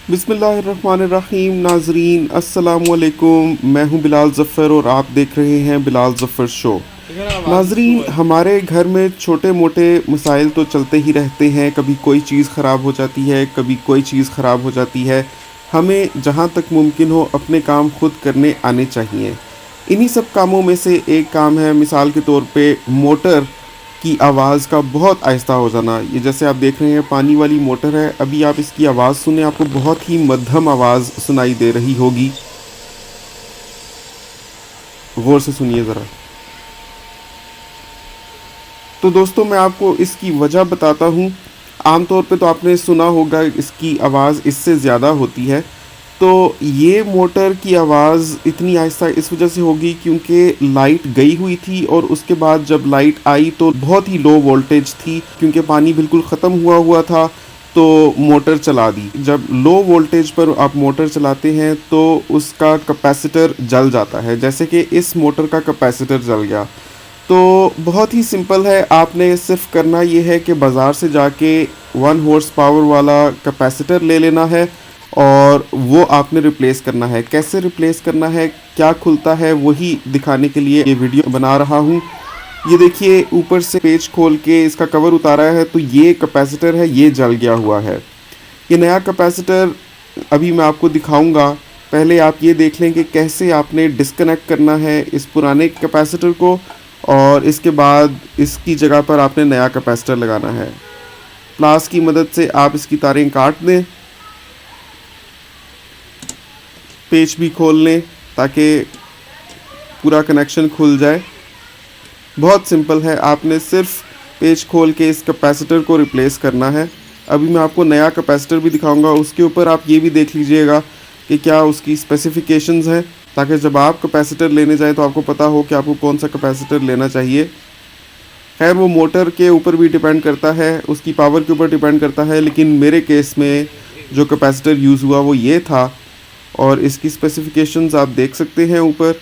बिस्मिल्लाहिर्रहमानिर्रहीम। नाजरीन अस्सलाम वालेकुम, मैं हूं बिलाल ज़फ़र और आप देख रहे हैं बिलाल ज़फ़र शो। नाजरीन, हमारे घर में छोटे मोटे मसाइल तो चलते ही रहते हैं। कभी कोई चीज़ ख़राब हो जाती है, कभी कोई चीज़ ख़राब हो जाती है। हमें जहां तक मुमकिन हो अपने काम खुद करने आने चाहिए। इन्हीं सब कामों में से एक काम है, मिसाल के तौर पे मोटर की आवाज़ का बहुत आहिस्ता हो जाना। ये जैसे आप देख रहे हैं पानी वाली मोटर है, अभी आप इसकी आवाज़ सुने, आपको बहुत ही मध्यम आवाज़ सुनाई दे रही होगी। गौर से सुनिए ज़रा। तो दोस्तों, मैं आपको इसकी वजह बताता हूँ। आमतौर पे तो आपने सुना होगा इसकी आवाज़ इससे ज़्यादा होती है। तो ये मोटर की आवाज़ इतनी आहिस्ता इस वजह से होगी क्योंकि लाइट गई हुई थी और उसके बाद जब लाइट आई तो बहुत ही लो वोल्टेज थी, क्योंकि पानी बिल्कुल ख़त्म हुआ था तो मोटर चला दी। जब लो वोल्टेज पर आप मोटर चलाते हैं तो उसका कैपेसिटर जल जाता है, जैसे कि इस मोटर का कैपेसिटर जल गया। तो बहुत ही सिंपल है, आपने सिर्फ करना ये है कि बाज़ार से जाके 1 हॉर्स पावर वाला कैपेसिटर ले लेना है और वो आपने रिप्लेस करना है। कैसे रिप्लेस करना है, क्या खुलता है, वही दिखाने के लिए ये वीडियो बना रहा हूँ। ये देखिए, ऊपर से पेज खोल के इसका कवर उतारा है तो ये कैपेसिटर है, ये जल गया हुआ है। ये नया कैपेसिटर अभी मैं आपको दिखाऊंगा। पहले आप ये देख लें कि कैसे आपने डिस्कनेक्ट करना है इस पुराने कैपेसिटर को, और इसके बाद इसकी जगह पर आपने नया कैपेसिटर लगाना है। प्लास की मदद से आप इसकी तारें काट दें, पेज भी खोल लें ताकि पूरा कनेक्शन खुल जाए। बहुत सिंपल है, आपने सिर्फ पेज खोल के इस कैपेसिटर को रिप्लेस करना है। अभी मैं आपको नया कैपेसिटर भी दिखाऊंगा, उसके ऊपर आप ये भी देख लीजिएगा कि क्या उसकी स्पेसिफिकेशंस हैं, ताकि जब आप कैपेसिटर लेने जाएं तो आपको पता हो कि आपको कौन सा कैपेसिटर लेना चाहिए। खैर, वो मोटर के ऊपर भी डिपेंड करता है, उसकी पावर के ऊपर डिपेंड करता है, लेकिन मेरे केस में जो कैपेसिटर यूज़ हुआ वो ये था और इसकी स्पेसिफिकेशंस आप देख सकते हैं ऊपर।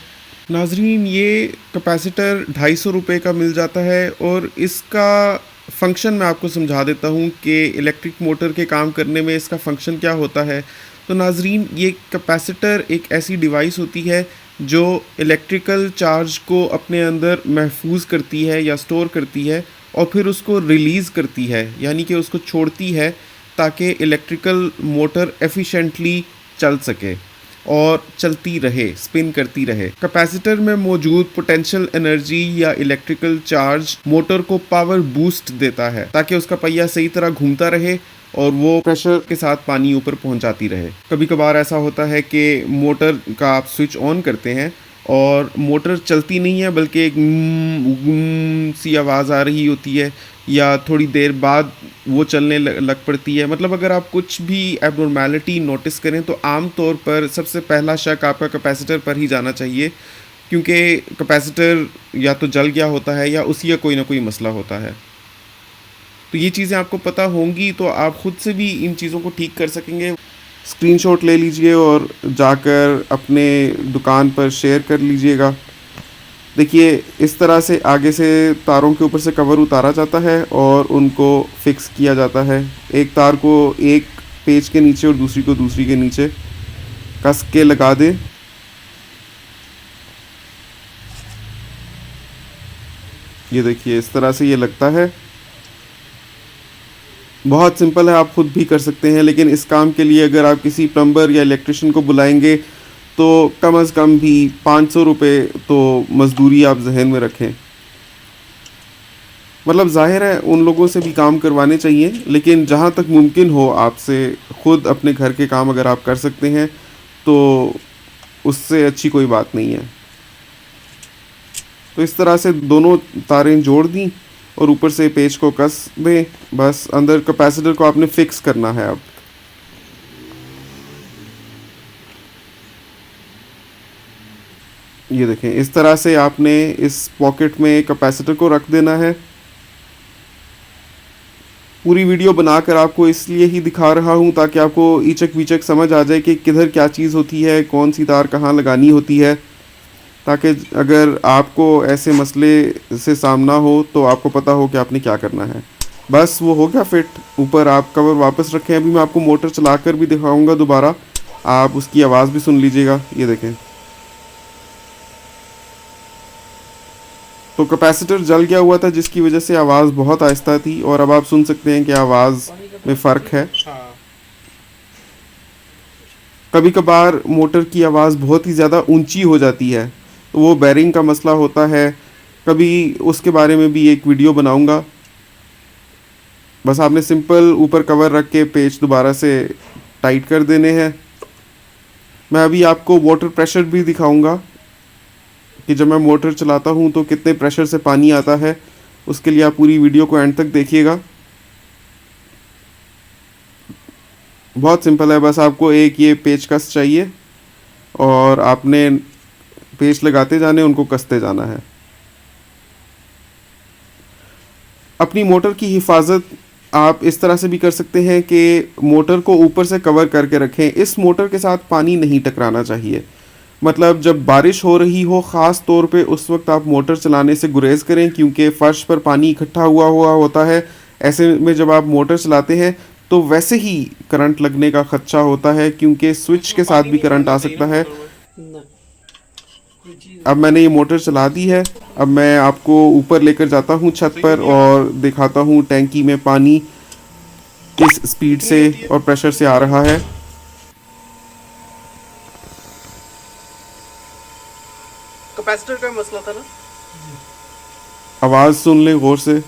नाजरीन, ये कैपेसिटर 250 रुपये का मिल जाता है और इसका फ़ंक्शन मैं आपको समझा देता हूँ कि इलेक्ट्रिक मोटर के काम करने में इसका फ़ंक्शन क्या होता है। तो नाजरीन, ये कैपेसिटर एक ऐसी डिवाइस होती है जो इलेक्ट्रिकल चार्ज को अपने अंदर महफूज करती है या स्टोर करती है और फिर उसको रिलीज़ करती है, यानी कि उसको छोड़ती है ताकि इलेक्ट्रिकल मोटर एफिशिएंटली चल सके और चलती रहे, स्पिन करती रहे। कैपेसिटर में मौजूद पोटेंशियल एनर्जी या इलेक्ट्रिकल चार्ज मोटर को पावर बूस्ट देता है ताकि उसका पहिया सही तरह घूमता रहे और वो प्रेशर के साथ पानी ऊपर पहुंचाती रहे। कभी कभार ऐसा होता है कि मोटर का आप स्विच ऑन करते हैं और मोटर चलती नहीं है, बल्कि एक सी आवाज़ आ रही होती है या थोड़ी देर बाद वो चलने लग पड़ती है। मतलब अगर आप कुछ भी एबनॉर्मेलिटी नोटिस करें तो आम तौर पर सबसे पहला शक आपका कैपेसिटर पर ही जाना चाहिए, क्योंकि कैपेसिटर या तो जल गया होता है या उसी का कोई ना कोई मसला होता है। तो ये चीज़ें आपको पता होंगी तो आप ख़ुद से भी इन चीज़ों को ठीक कर सकेंगे। स्क्रीनशॉट ले लीजिए और जाकर अपने दुकान पर शेयर कर लीजिएगा। देखिए, इस तरह से आगे से तारों के ऊपर से कवर उतारा जाता है और उनको फिक्स किया जाता है। एक तार को एक पेज के नीचे और दूसरी को दूसरी के नीचे कस के लगा दें। ये देखिए, इस तरह से ये लगता है। बहुत सिंपल है, आप खुद भी कर सकते हैं, लेकिन इस काम के लिए अगर आप किसी प्लम्बर या इलेक्ट्रिशियन को बुलाएंगे तो कम से कम भी 500 रुपये तो मजदूरी आप जहन में रखें। मतलब जाहिर है उन लोगों से भी काम करवाने चाहिए, लेकिन जहाँ तक मुमकिन हो आपसे ख़ुद अपने घर के काम अगर आप कर सकते हैं तो उससे अच्छी कोई बात नहीं है। तो इस तरह से दोनों तारें जोड़ दी और ऊपर से पेज को कस दें। बस अंदर कैपेसिटर को आपने फिक्स करना है। अब ये देखें, इस तरह से आपने इस पॉकेट में कैपेसिटर को रख देना है। पूरी वीडियो बनाकर आपको इसलिए ही दिखा रहा हूँ ताकि आपको ईचक वीचक समझ आ जाए कि किधर क्या चीज़ होती है, कौन सी तार कहाँ लगानी होती है, ताकि अगर आपको ऐसे मसले से सामना हो तो आपको पता हो कि आपने क्या करना है। बस वो हो गया फिट। ऊपर आप कवर वापस रखें। अभी मैं आपको मोटर चलाकर भी दिखाऊंगा दोबारा, आप उसकी आवाज़ भी सुन लीजिएगा। ये देखें, तो कैपेसिटर जल गया हुआ था जिसकी वजह से आवाज़ बहुत आहिस्ता थी, और अब आप सुन सकते हैं कि आवाज़ में फ़र्क है। कभी कभार मोटर की आवाज़ बहुत ही ज़्यादा ऊंची हो जाती है, तो वो बैरिंग का मसला होता है। कभी उसके बारे में भी एक वीडियो बनाऊंगा। बस आपने सिंपल ऊपर कवर रख के पेच दोबारा से टाइट कर देने हैं। मैं अभी आपको वाटर प्रेशर भी दिखाऊंगा कि जब मैं मोटर चलाता हूं तो कितने प्रेशर से पानी आता है। उसके लिए आप पूरी वीडियो को एंड तक देखिएगा। बहुत सिंपल है, बस आपको एक ये पेचकस चाहिए और आपने पेच लगाते जाने, उनको कसते जाना है। अपनी मोटर की हिफाजत आप इस तरह से भी कर सकते हैं कि मोटर को ऊपर से कवर करके रखें। इस मोटर के साथ पानी नहीं टकराना चाहिए। मतलब जब बारिश हो रही हो ख़ास तौर पे, उस वक्त आप मोटर चलाने से गुरेज करें, क्योंकि फ़र्श पर पानी इकट्ठा हुआ होता है। ऐसे में जब आप मोटर चलाते हैं तो वैसे ही करंट लगने का खदशा होता है, क्योंकि स्विच के साथ भी करंट आ सकता है। अब मैंने ये मोटर चला दी है। अब मैं आपको ऊपर लेकर जाता हूँ छत पर और दिखाता हूँ टैंकी में पानी किस स्पीड से और प्रेशर से आ रहा है। कैपेसिटर का मसला था ना। आवाज़ सुन लें गौर से।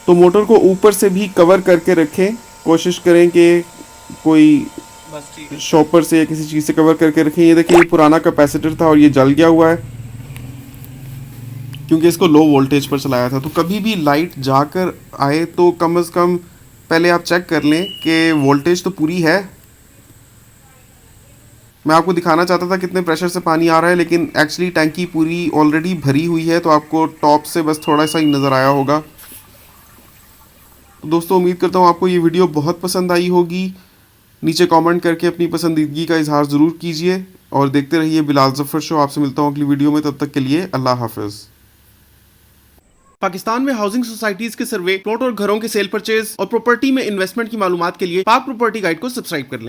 तो मोटर को ऊपर से भी कवर करके रखें। कोशिश करें कि कोई बस ठीक है। शॉपर से या किसी चीज़ से कवर करके रखें। ये देखिए, ये पुराना कैपेसिटर था और ये जल गया हुआ है क्योंकि इसको लो वोल्टेज पर चलाया था। तो कभी भी लाइट जाकर आए तो कम से कम पहले आप चेक कर लें कि वोल्टेज तो पूरी है। मैं आपको दिखाना चाहता था कितने प्रेशर से पानी आ रहा है, लेकिन एक्चुअली टैंकी पूरी ऑलरेडी भरी हुई है, तो आपको टॉप से बस थोड़ा सा ही नज़र आया होगा। तो दोस्तों, उम्मीद करता हूँ आपको ये वीडियो बहुत पसंद आई होगी। नीचे कमेंट करके अपनी पसंदीदगी का इजहार ज़रूर कीजिए और देखते रहिए बिलाल ज़फ़र शो। आपसे मिलता हूँ अगली वीडियो में, तब तक के लिए अल्लाह हाफ़िज़। पाकिस्तान में हाउसिंग सोसाइटीज के सर्वे, प्लॉट और घरों के सेल परचेज और प्रॉपर्टी में इन्वेस्टमेंट की मालूमात के लिए पाक प्रॉपर्टी गाइड को सब्सक्राइब कर लें।